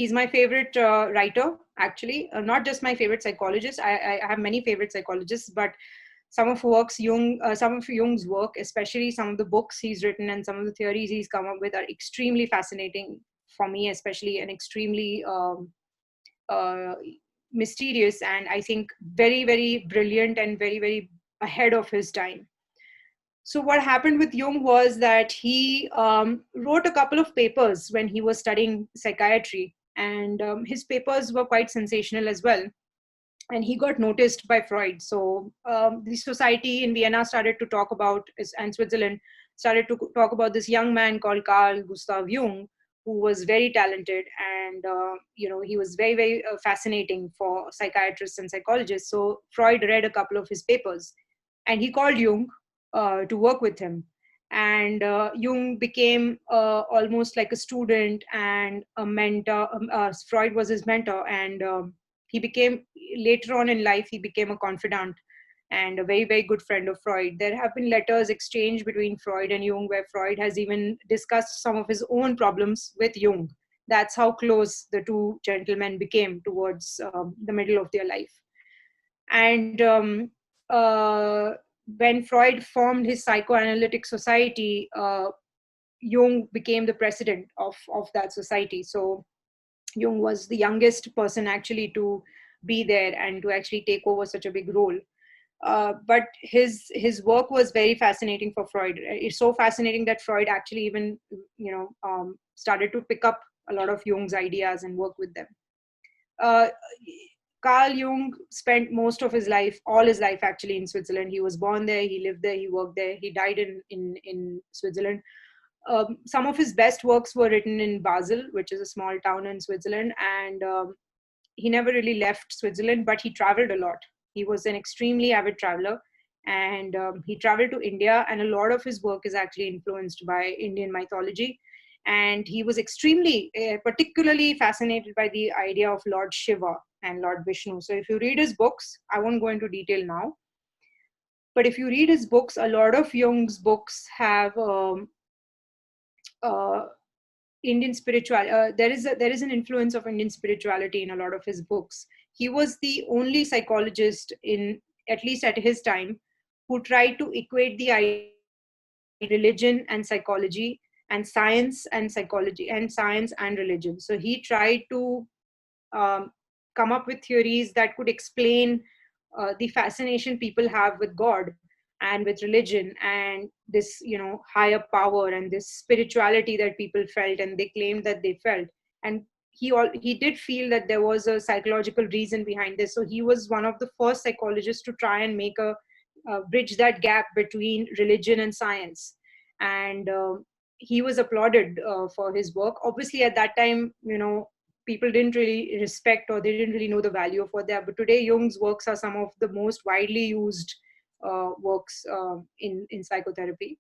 He's my favorite writer, actually. Not just my favorite psychologist. I have many favorite psychologists, but some of Jung's work, especially some of the books he's written and some of the theories he's come up with, are extremely fascinating for me, especially, and extremely uh, mysterious, and I think very, very brilliant and very, very ahead of his time. So what happened with Jung was that he wrote a couple of papers when he was studying psychiatry, and his papers were quite sensational as well. And he got noticed by Freud. So the society in Vienna started to talk about, and Switzerland started to talk about this young man called Carl Gustav Jung, who was very talented, and he was very, very fascinating for psychiatrists and psychologists. So Freud read a couple of his papers, and he called Jung to work with him. And Jung became almost like a student and a mentor. Freud was his mentor, and he became, later on in life, he became a confidant and a very, very good friend of Freud. There have been letters exchanged between Freud and Jung, where Freud has even discussed some of his own problems with Jung. That's how close the two gentlemen became towards the middle of their life. And uh, when Freud formed his psychoanalytic society, Jung became the president of that society. So Jung was the youngest person actually to be there and to actually take over such a big role. But his work was very fascinating for Freud. It's so fascinating that Freud actually even started to pick up a lot of Jung's ideas and work with them. Uh, Carl Jung spent most of his life, all his life actually, in Switzerland. He was born there, he lived there, he worked there. He died in Switzerland. Some of his best works were written in Basel, which is a small town in Switzerland, and he never really left Switzerland, but he traveled a lot. He was an extremely avid traveler, and he traveled to India, and a lot of his work is actually influenced by Indian mythology. And he was extremely, particularly fascinated by the idea of Lord Shiva and Lord Vishnu. So if you read his books, I won't go into detail now, but if you read his books, a lot of Jung's books have uh, Indian spirituality. There is an influence of Indian spirituality in a lot of his books. He was the only psychologist, in at least at his time, who tried to equate the idea of religion and psychology, and science and psychology, and science and religion. So he tried to um, come up with theories that could explain the fascination people have with God and with religion, and this higher power and this spirituality that people felt and they claimed that they felt. And he did feel that there was a psychological reason behind this. So he was one of the first psychologists to try and make a bridge that gap between religion and science. And he was applauded for his work. Obviously at that time, people didn't really respect, or they didn't really know the value of what they are. But today, Jung's works are some of the most widely used works in psychotherapy.